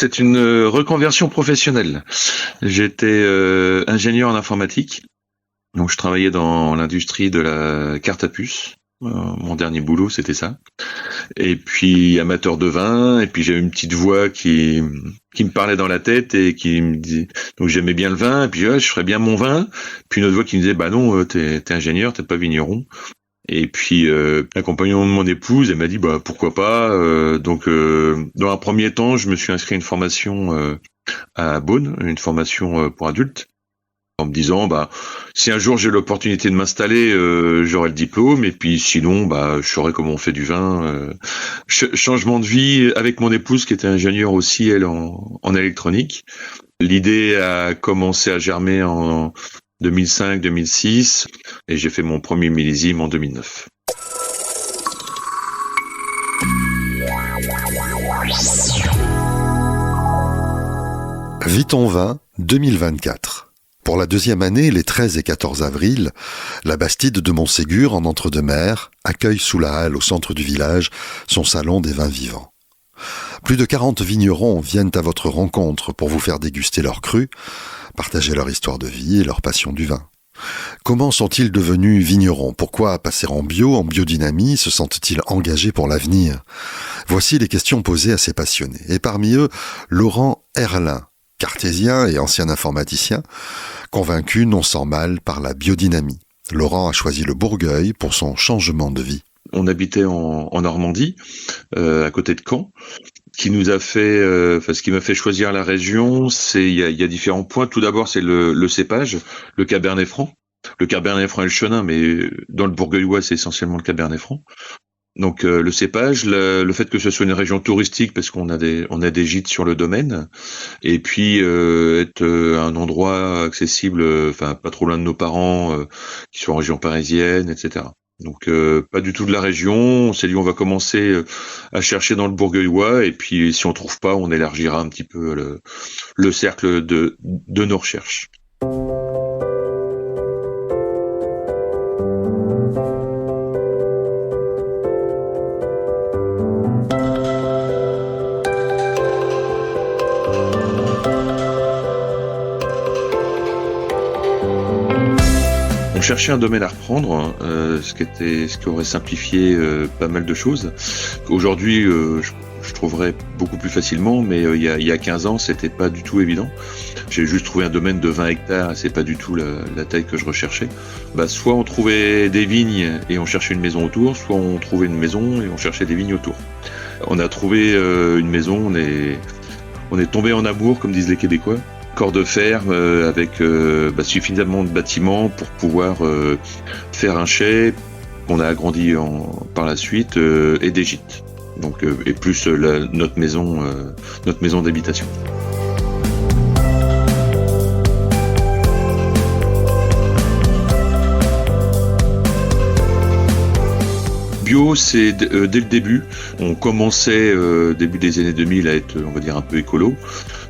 C'est une reconversion professionnelle. J'étais ingénieur en informatique, donc je travaillais dans l'industrie de la carte à puce. Mon dernier boulot, c'était ça. Et puis amateur de vin, et puis j'avais une petite voix qui me parlait dans la tête et qui me disait, donc j'aimais bien le vin, et puis ouais, je ferais bien mon vin. Puis une autre voix qui me disait, bah non, t'es ingénieur, t'es pas vigneron. Et puis l'accompagnement de mon épouse, elle m'a dit bah pourquoi pas. Donc dans un premier temps, je me suis inscrit à une formation à Beaune, une formation pour adultes, en me disant bah si un jour j'ai l'opportunité de m'installer, j'aurai le diplôme, et puis sinon bah je saurai comment on fait du vin. Changement de vie avec mon épouse qui était ingénieure aussi, elle en électronique. L'idée a commencé à germer en 2005-2006 et j'ai fait mon premier millésime en 2009. Vis ton vin 2024. Pour la deuxième année, les 13 et 14 avril, la Bastide de Montségur, en Entre-deux-Mers, accueille sous la halle au centre du village son salon des vins vivants. Plus de 40 vignerons viennent à votre rencontre pour vous faire déguster leurs crus, partager leur histoire de vie et leur passion du vin. Comment sont-ils devenus vignerons? Pourquoi passer en bio, en biodynamie? Se sentent-ils engagés pour l'avenir? Voici les questions posées à ces passionnés. Et parmi eux, Laurent Herlin, cartésien et ancien informaticien, convaincu non sans mal par la biodynamie. Laurent a choisi le Bourgueil pour son changement de vie. On habitait en Normandie, à côté de Caen. Qui nous a fait, ce qui m'a fait choisir la région, c'est il y a différents points. Tout d'abord, c'est le cépage, le Cabernet Franc. Le Cabernet Franc et le Chenin, mais dans le Bourgueillois, c'est essentiellement le Cabernet Franc. Donc le cépage, le fait que ce soit une région touristique parce qu'on a des gîtes sur le domaine, et puis être un endroit accessible, pas trop loin de nos parents, qui sont en région parisienne, etc. Donc pas du tout de la région. On s'est dit on va commencer à chercher dans le Bourgueillois, et puis si on trouve pas, on élargira un petit peu le cercle de nos recherches. On cherchait un domaine à reprendre, ce qui aurait simplifié pas mal de choses. Aujourd'hui, je trouverais beaucoup plus facilement, mais il y a 15 ans, c'était pas du tout évident. J'ai juste trouvé un domaine de 20 hectares, et c'est pas du tout la taille que je recherchais. Soit on trouvait des vignes et on cherchait une maison autour, soit on trouvait une maison et on cherchait des vignes autour. On a trouvé une maison, on est tombé en amour, comme disent les Québécois. Corps de ferme avec suffisamment de bâtiments pour pouvoir faire un chai qu'on a agrandi par la suite, et des gîtes. Donc et plus notre maison d'habitation. Bio, c'est dès le début. On commençait début des années 2000 à être, on va dire, un peu écolo.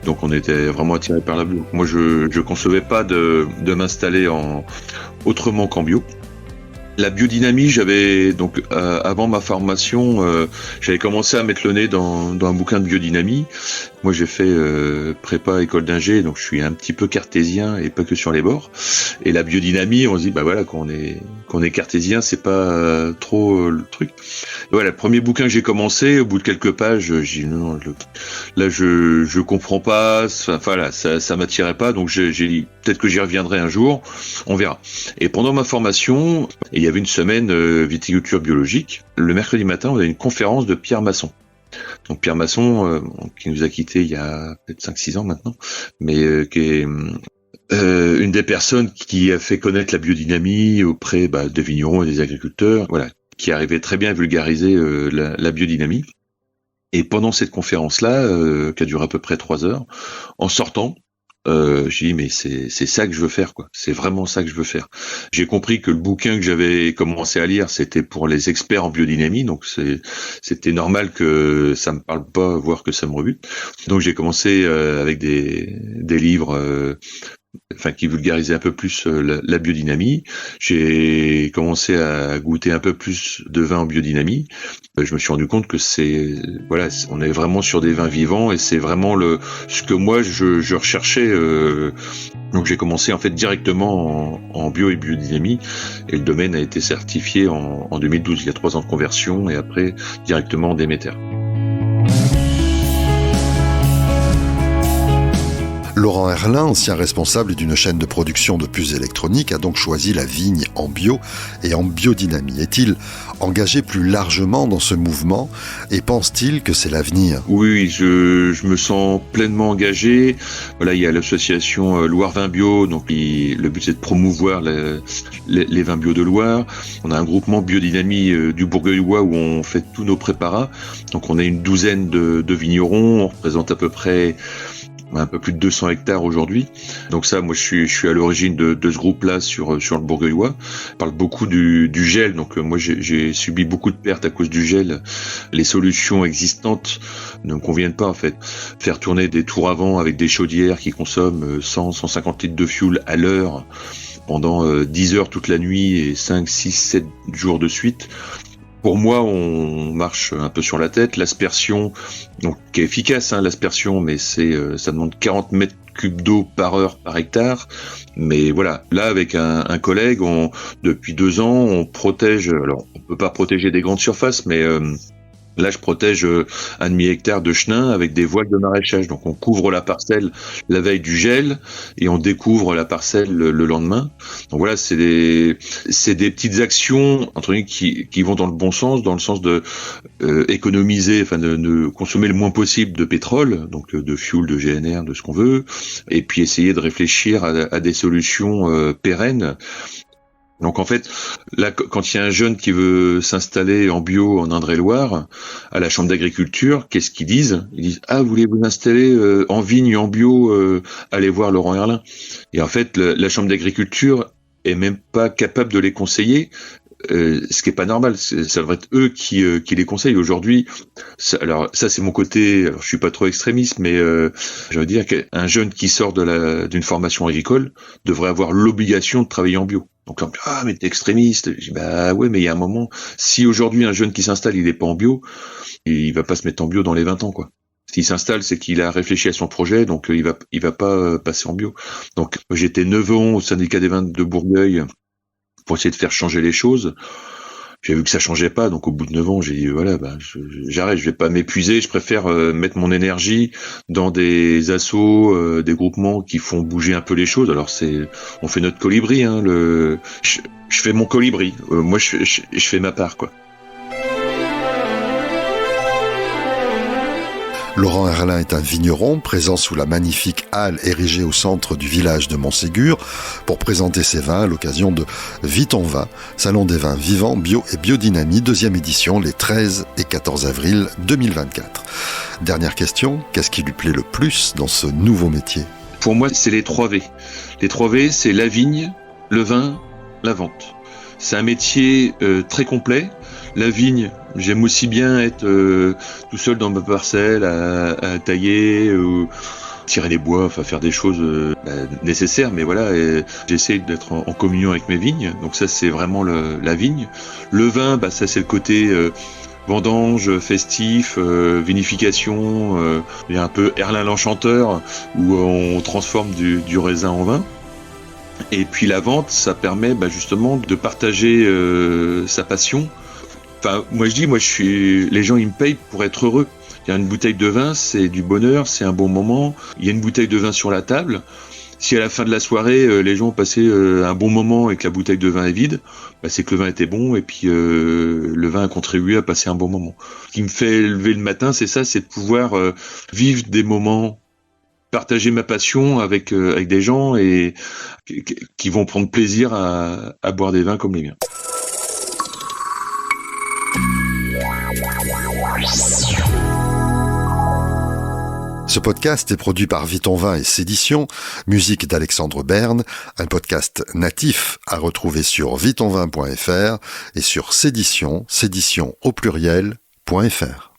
Donc on était vraiment attiré par la bio. Moi, je concevais pas de m'installer autrement qu'en bio. La biodynamie, j'avais donc avant ma formation, j'avais commencé à mettre le nez dans un bouquin de biodynamie. Moi, j'ai fait prépa école d'ingé, donc je suis un petit peu cartésien et pas que sur les bords. Et la biodynamie, on se dit bah voilà, quand on est cartésien, c'est pas trop le truc. Et voilà, le premier bouquin que j'ai commencé, au bout de quelques pages, j'ai dit non, là je comprends pas, voilà, ça m'attirait pas, donc j'ai dit peut-être que j'y reviendrai un jour, on verra. Et pendant ma formation, il y avait une semaine viticulture biologique. Le mercredi matin, on a une conférence de Pierre Masson. Donc Pierre Masson, qui nous a quittés il y a peut-être 5-6 ans maintenant, mais qui est une des personnes qui a fait connaître la biodynamie auprès des vignerons et des agriculteurs, voilà, qui arrivait très bien à vulgariser la biodynamie. Et pendant cette conférence-là, qui a duré à peu près 3 heures, en sortant, j'ai dit mais c'est ça que je veux faire, quoi. C'est vraiment ça que je veux faire. J'ai compris que le bouquin que j'avais commencé à lire, c'était pour les experts en biodynamie, donc c'était normal que ça me parle pas, voire que ça me rebute. Donc j'ai commencé avec des livres qui vulgarisait un peu plus la biodynamie. J'ai commencé à goûter un peu plus de vin en biodynamie. Je me suis rendu compte que on est vraiment sur des vins vivants et c'est vraiment ce que moi je recherchais. Donc j'ai commencé en fait directement en bio et biodynamie et le domaine a été certifié en 2012. Il y a 3 ans de conversion et après directement en Déméter. Laurent Herlin, ancien responsable d'une chaîne de production de puces électroniques, a donc choisi la vigne en bio et en biodynamie. Est-il engagé plus largement dans ce mouvement et pense-t-il que c'est l'avenir ? Oui, je me sens pleinement engagé. Voilà, il y a l'association Loire Vin Bio, donc le but c'est de promouvoir les vins bio de Loire. On a un groupement biodynamie du Bourgueillois où on fait tous nos préparats. Donc on a une douzaine de vignerons, on représente à peu près un peu plus de 200 hectares aujourd'hui. Donc ça, moi, je suis à l'origine de ce groupe-là sur le Bourgueillois. On parle beaucoup du gel. Donc moi, j'ai subi beaucoup de pertes à cause du gel. Les solutions existantes ne me conviennent pas, en fait. Faire tourner des tours à vent avec des chaudières qui consomment 150 litres de fuel à l'heure pendant 10 heures toute la nuit et 5, 6, 7 jours de suite. Pour moi, on marche un peu sur la tête. L'aspersion, donc qui est efficace, l'aspersion, mais ça demande 40 mètres cubes d'eau par heure par hectare. Mais voilà, là avec un collègue, depuis 2 ans, on protège. Alors, on peut pas protéger des grandes surfaces, mais là, je protège 1,5 hectare de chenins avec des voiles de maraîchage. Donc, on couvre la parcelle la veille du gel et on découvre la parcelle le lendemain. Donc voilà, c'est des petites actions entre guillemets qui vont dans le bon sens, dans le sens de économiser, de consommer le moins possible de pétrole, donc de fuel, de GNR, de ce qu'on veut, et puis essayer de réfléchir à des solutions pérennes. Donc en fait, là, quand il y a un jeune qui veut s'installer en bio en Indre-et-Loire, à la chambre d'agriculture, qu'est-ce qu'ils disent ? Ils disent « Ah, vous voulez vous installer en vigne, en bio, allez voir Laurent Herlin ». Et en fait, la chambre d'agriculture est même pas capable de les conseiller, ce qui est pas normal. Ça devrait être eux qui les conseillent aujourd'hui. Alors ça, c'est mon côté. Alors, je suis pas trop extrémiste, mais je veux dire qu'un jeune qui sort d'une formation agricole devrait avoir l'obligation de travailler en bio. Donc là, mais t'es extrémiste. Je dis, bah ouais, mais il y a un moment, si aujourd'hui un jeune qui s'installe, il est pas en bio, il va pas se mettre en bio dans les 20 ans, quoi. S'il s'installe, c'est qu'il a réfléchi à son projet, donc il va pas passer en bio. Donc j'étais 9 ans au syndicat des vins de Bourgueil pour essayer de faire changer les choses. J'ai vu que ça changeait pas, donc au bout de 9 ans, j'ai dit voilà, j'arrête, je vais pas m'épuiser, je préfère mettre mon énergie dans des assos, des groupements qui font bouger un peu les choses. Alors on fait notre colibri, je fais mon colibri. Moi, je fais ma part, quoi. Laurent Herlin est un vigneron présent sous la magnifique halle érigée au centre du village de Montségur pour présenter ses vins à l'occasion de Vite en Vin, Salon des vins vivants, bio et biodynamie, 2e édition les 13 et 14 avril 2024. Dernière question, qu'est-ce qui lui plaît le plus dans ce nouveau métier ? Pour moi, c'est les 3 V. Les 3 V, c'est la vigne, le vin, la vente. C'est un métier très complet. La vigne, j'aime aussi bien être tout seul dans ma parcelle à tailler, tirer les bois, faire des choses nécessaires. Mais voilà, j'essaie d'être en communion avec mes vignes. Donc ça, c'est vraiment la vigne. Le vin, ça c'est le côté vendange, festif, vinification, il y a un peu Herlin l'Enchanteur où on transforme du raisin en vin. Et puis la vente, ça permet justement de partager sa passion. Moi les gens ils me payent pour être heureux. Il y a une bouteille de vin, c'est du bonheur, c'est un bon moment. Il y a une bouteille de vin sur la table. Si à la fin de la soirée, les gens ont passé un bon moment et que la bouteille de vin est vide, c'est que le vin était bon et puis le vin a contribué à passer un bon moment. Ce qui me fait lever le matin, c'est ça, c'est de pouvoir vivre des moments, partager ma passion avec des gens et qui vont prendre plaisir à boire des vins comme les miens. Ce podcast est produit par Vite en Vin et Sédition, musique d'Alexandre Berne, un podcast natif à retrouver sur viteonvin.fr et sur sédition au pluriel.fr.